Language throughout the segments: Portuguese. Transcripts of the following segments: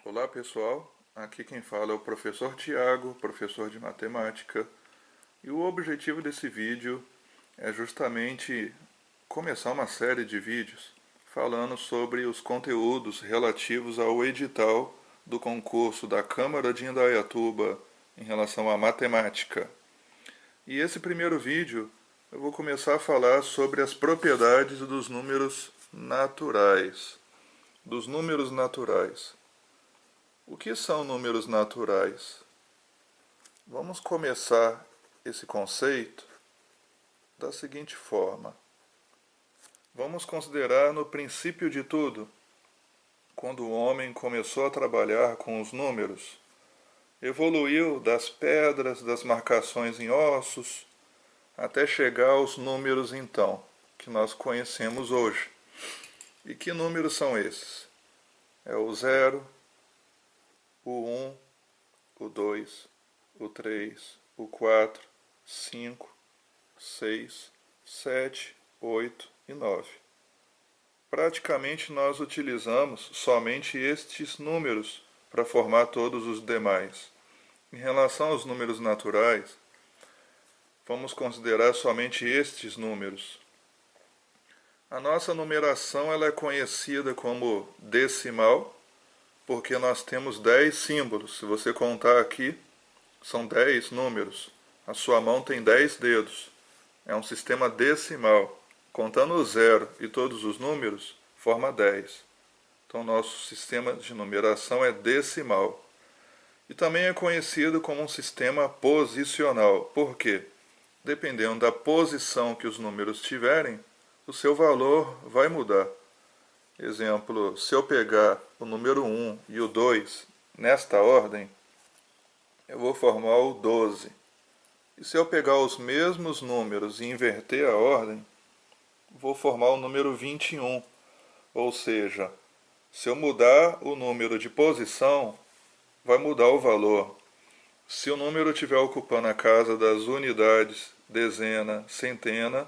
Olá pessoal, aqui quem fala é o professor Tiago, professor de matemática, e o objetivo desse vídeo é justamente começar uma série de vídeos falando sobre os conteúdos relativos ao edital do concurso da Câmara de Indaiatuba em relação à matemática. E esse primeiro vídeo eu vou começar a falar sobre as propriedades dos números naturais. Dos números naturais. O que são números naturais? Vamos começar esse conceito da seguinte forma. Vamos considerar no princípio de tudo, quando o homem começou a trabalhar com os números, evoluiu das pedras, das marcações em ossos, até chegar aos números então, que nós conhecemos hoje. E que números são esses? É o 0, o 1, o 2, o 3, o 4, 5, 6, 7, 8 e 9. Praticamente nós utilizamos somente estes números para formar todos os demais. Em relação aos números naturais, vamos considerar somente estes números. A nossa numeração ela é conhecida como decimal, porque nós temos 10 símbolos. Se você contar aqui, são 10 números. A sua mão tem 10 dedos. É um sistema decimal. Contando o zero e todos os números, forma 10. Então, nosso sistema de numeração é decimal. E também é conhecido como um sistema posicional. Por quê? Dependendo da posição que os números tiverem, o seu valor vai mudar. Exemplo, se eu pegar o número 1 e o 2 nesta ordem, eu vou formar o 12. E se eu pegar os mesmos números e inverter a ordem, vou formar o número 21. Ou seja, se eu mudar o número de posição, vai mudar o valor. Se o número estiver ocupando a casa das unidades, dezena, centena,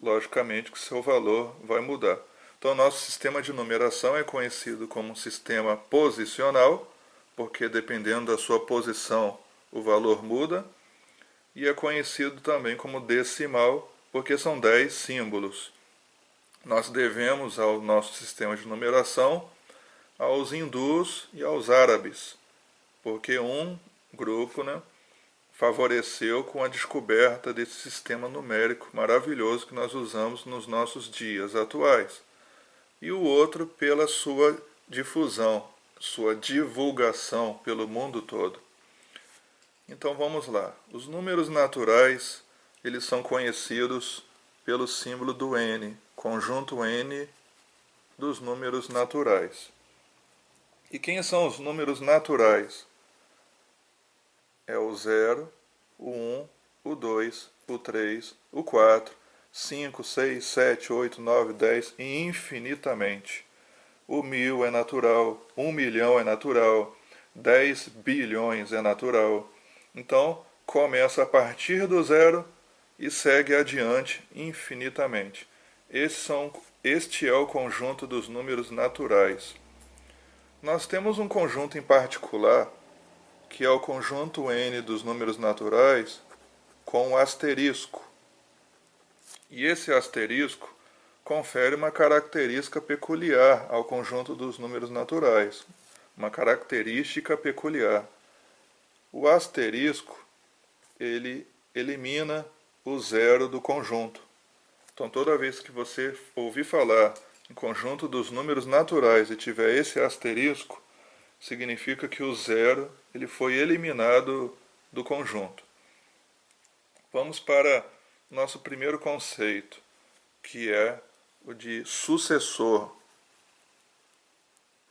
logicamente que o seu valor vai mudar. Então, nosso sistema de numeração é conhecido como um sistema posicional, porque dependendo da sua posição, o valor muda, e é conhecido também como decimal, porque são 10 símbolos. Nós devemos ao nosso sistema de numeração aos hindus e aos árabes, porque um grupo favoreceu com a descoberta desse sistema numérico maravilhoso que nós usamos nos nossos dias atuais, e o outro pela sua difusão, sua divulgação pelo mundo todo. Então vamos lá. Os números naturais, eles são conhecidos pelo símbolo do N, conjunto N dos números naturais. E quem são os números naturais? É o 0, o 1, o 2, o 3, o 4, 5, 6, 7, 8, 9, 10 e infinitamente. O 1000 é natural, 1 milhão é natural, 10 bilhões é natural. Então, começa a partir do 0 e segue adiante infinitamente. Este é o conjunto dos números naturais. Nós temos um conjunto em particular, que é o conjunto N dos números naturais, com um asterisco. E esse asterisco confere uma característica peculiar ao conjunto dos números naturais. Uma característica peculiar. O asterisco, ele elimina o zero do conjunto. Então, toda vez que você ouvir falar em conjunto dos números naturais e tiver esse asterisco, significa que o zero ele foi eliminado do conjunto. Vamos para nosso primeiro conceito, que é o de sucessor.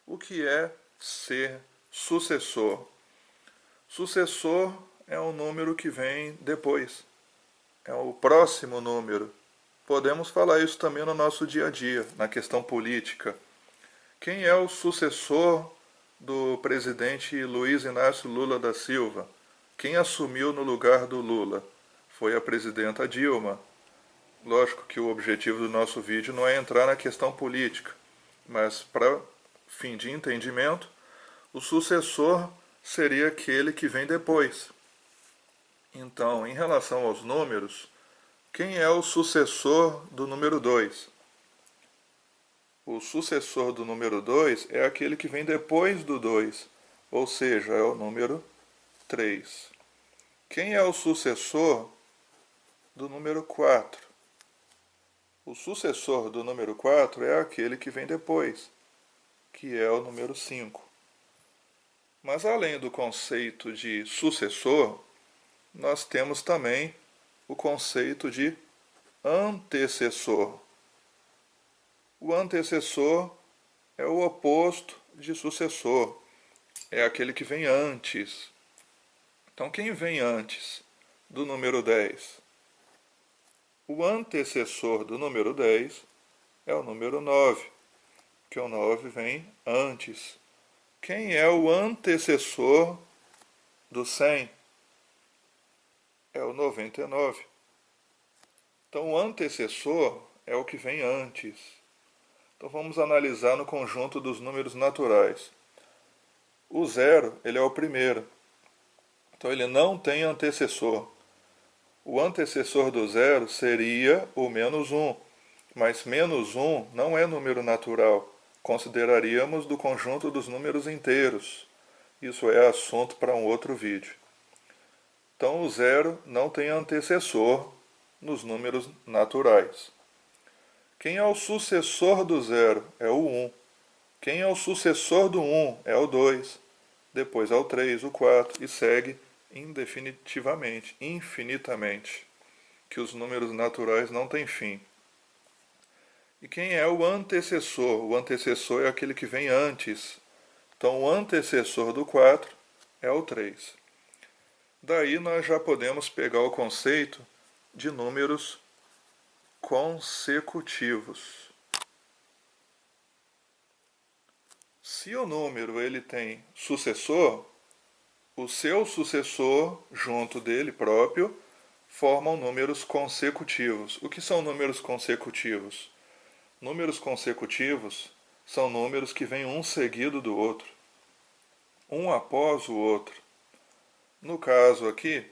O que é ser sucessor? Sucessor é um número que vem depois, é o próximo número. Podemos falar isso também no nosso dia a dia, na questão política. Quem é o sucessor do presidente Luiz Inácio Lula da Silva? Quem assumiu no lugar do Lula? Foi a presidenta Dilma. Lógico que o objetivo do nosso vídeo não é entrar na questão política, mas para fim de entendimento, O sucessor seria aquele que vem depois. Então, em relação aos números, quem é o sucessor do número 2? O sucessor do número 2 é aquele que vem depois do 2, ou seja, é o número 3. Quem é o sucessor do número 4? O sucessor do número 4 é aquele que vem depois, que é o número 5. Mas além do conceito de sucessor, nós temos também o conceito de antecessor. O antecessor é o oposto de sucessor, é aquele que vem antes. Então, quem vem antes do número 10? O antecessor do número 10 é o número 9, que o 9 vem antes. Quem é o antecessor do 100? É o 99. Então, o antecessor é o que vem antes. Então, vamos analisar no conjunto dos números naturais. O 0, ele é o primeiro. Então, ele não tem antecessor. O antecessor do 0 seria o menos 1. Mas menos 1 não é número natural. Consideraríamos do conjunto dos números inteiros. Isso é assunto para um outro vídeo. Então, o 0 não tem antecessor nos números naturais. Quem é o sucessor do 0? É o 1. Quem é o sucessor do 1? É o 2. Depois é o 3, o 4 e segue indefinitivamente, infinitamente, que os números naturais não têm fim. E quem é o antecessor? O antecessor é aquele que vem antes. Então, o antecessor do 4 é o 3. Daí nós já podemos pegar o conceito de números consecutivos. Se o número ele tem sucessor, o seu sucessor, junto dele próprio, formam números consecutivos. O que são números consecutivos? Números consecutivos são números que vêm um seguido do outro, um após o outro. No caso aqui,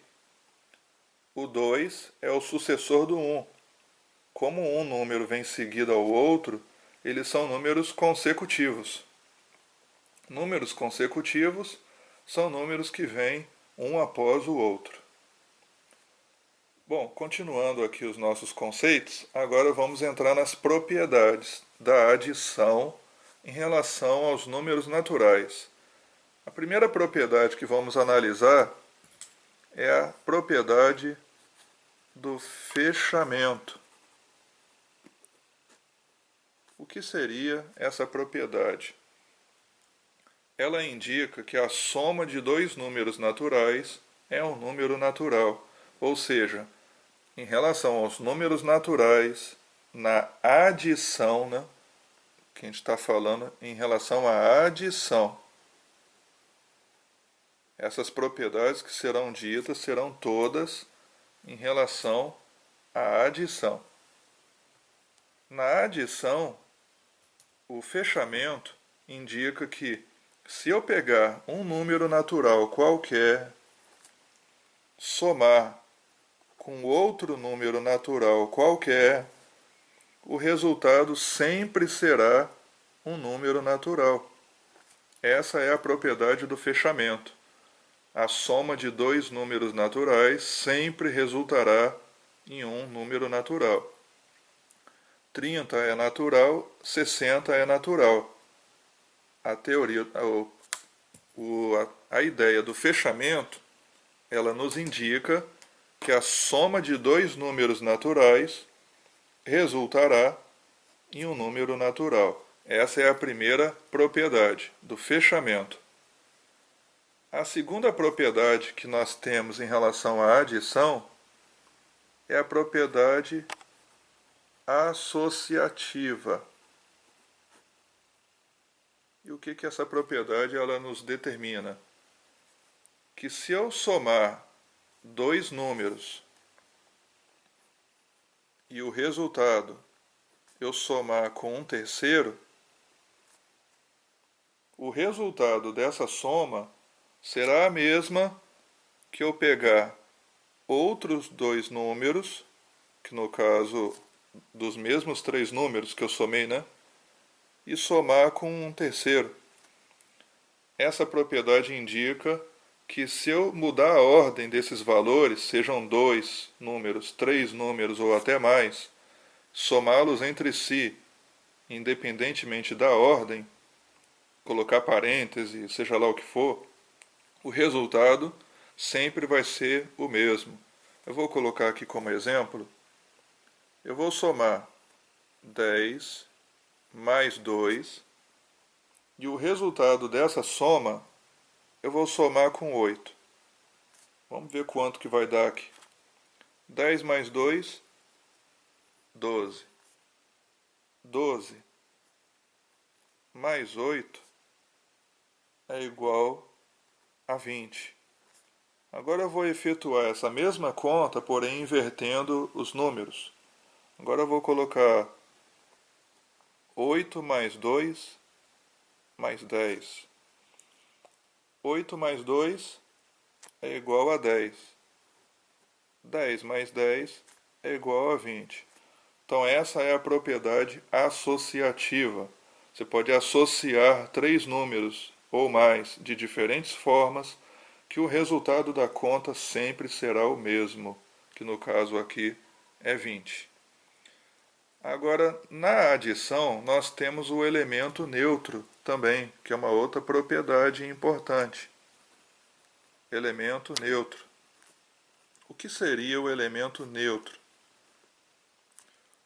o 2 é o sucessor do 1. Como um número vem seguido ao outro, eles são números consecutivos. Números consecutivos são números que vêm um após o outro. Bom, continuando aqui os nossos conceitos, agora vamos entrar nas propriedades da adição em relação aos números naturais. A primeira propriedade que vamos analisar é a propriedade do fechamento. O que seria essa propriedade? Ela indica que a soma de dois números naturais é um número natural, ou seja, em relação aos números naturais, na adição, né, que a gente está falando em relação à adição. Essas propriedades que serão ditas serão todas em relação à adição. Na adição, o fechamento indica que se eu pegar um número natural qualquer, somar com outro número natural qualquer, o resultado sempre será um número natural. Essa é a propriedade do fechamento. A soma de dois números naturais sempre resultará em um número natural. 30 é natural, 60 é natural. A teoria, a ideia do fechamento, ela nos indica que a soma de dois números naturais resultará em um número natural. Essa é a primeira propriedade do fechamento. A segunda propriedade que nós temos em relação à adição é a propriedade associativa. E o que essa propriedade ela nos determina? Que se eu somar dois números e o resultado eu somar com um terceiro, o resultado dessa soma será a mesma que eu pegar outros dois números, que no caso dos mesmos três números que eu somei, né? E somar com um terceiro. Essa propriedade indica que se eu mudar a ordem desses valores, sejam dois números, três números ou até mais, somá-los entre si, independentemente da ordem, colocar parêntese, seja lá o que for, o resultado sempre vai ser o mesmo. Eu vou colocar aqui como exemplo, eu vou somar 10 mais 2, e o resultado dessa soma eu vou somar com 8. Vamos ver quanto que vai dar aqui. 10 mais 2, 12. 12 mais 8 é igual a 20. Agora eu vou efetuar essa mesma conta, porém invertendo os números. Agora eu vou colocar 8 mais 2 mais 10. 8 mais 2 é igual a 10. 10 mais 10 é igual a 20. Então essa é a propriedade associativa. Você pode associar três números ou mais de diferentes formas, que o resultado da conta sempre será o mesmo, que no caso aqui é 20. Agora, na adição, nós temos o elemento neutro também, que é uma outra propriedade importante. Elemento neutro. O que seria o elemento neutro?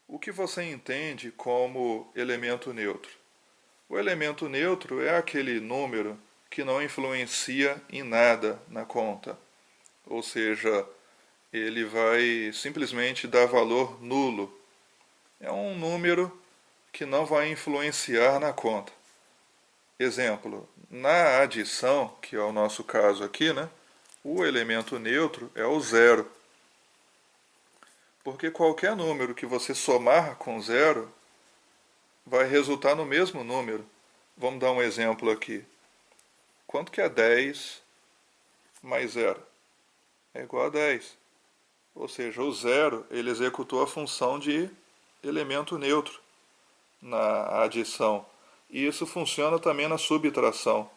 O que você entende como elemento neutro? O elemento neutro é aquele número que não influencia em nada na conta. Ou seja, ele vai simplesmente dar valor nulo. É um número que não vai influenciar na conta. Exemplo, na adição, que é o nosso caso aqui, né, o elemento neutro é o zero. Porque qualquer número que você somar com zero vai resultar no mesmo número. Vamos dar um exemplo aqui. Quanto que é 10 mais zero? É igual a 10. Ou seja, o zero ele executou a função de elemento neutro na adição. E isso funciona também na subtração.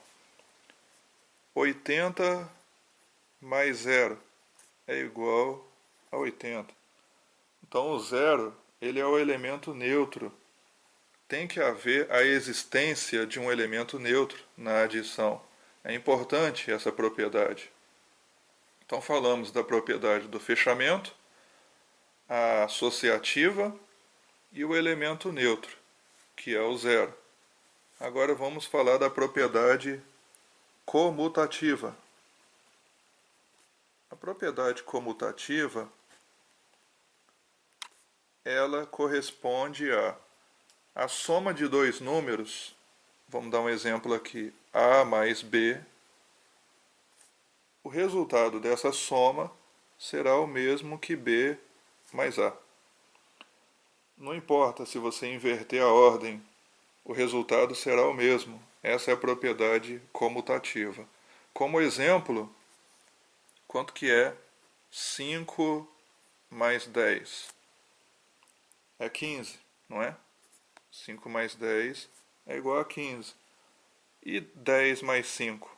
80 mais zero é igual a 80. Então o zero ele é o elemento neutro. Tem que haver a existência de um elemento neutro na adição. É importante essa propriedade. Então falamos da propriedade do fechamento, a associativa e o elemento neutro, que é o zero. Agora vamos falar da propriedade comutativa. A propriedade comutativa, ela corresponde a soma de dois números. Vamos dar um exemplo aqui, A mais B. O resultado dessa soma será o mesmo que B mais A. Não importa se você inverter a ordem, o resultado será o mesmo. Essa é a propriedade comutativa. Como exemplo, quanto que é 5 mais 10? É 15, não é? 5 mais 10 é igual a 15. E 10 mais 5?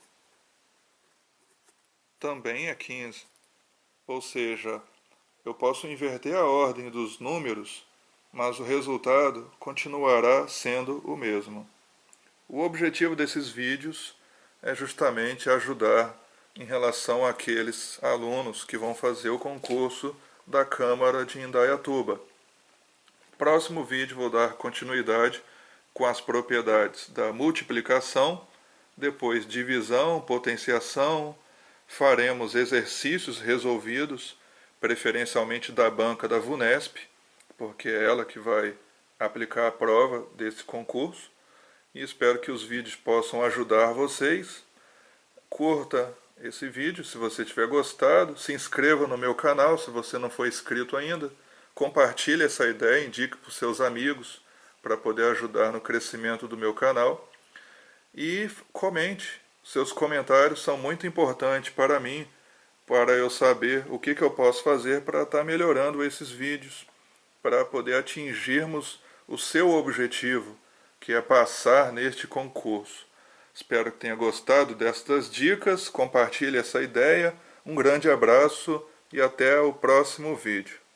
Também é 15. Ou seja, eu posso inverter a ordem dos números, mas o resultado continuará sendo o mesmo. O objetivo desses vídeos é justamente ajudar em relação àqueles alunos que vão fazer o concurso da Câmara de Indaiatuba. Próximo vídeo vou dar continuidade com as propriedades da multiplicação, depois divisão, potenciação, faremos exercícios resolvidos, preferencialmente da banca da VUNESP, porque é ela que vai aplicar a prova desse concurso, e espero que os vídeos possam ajudar vocês. Curta esse vídeo se você tiver gostado, se inscreva no meu canal se você não for inscrito ainda, compartilhe essa ideia, indique para os seus amigos para poder ajudar no crescimento do meu canal. e comente. Seus comentários são muito importantes para mim, para eu saber o que eu posso fazer para estar melhorando esses vídeos, para poder atingirmos o seu objetivo, que é passar neste concurso. Espero que tenha gostado destas dicas, compartilhe essa ideia. Um grande abraço e até o próximo vídeo.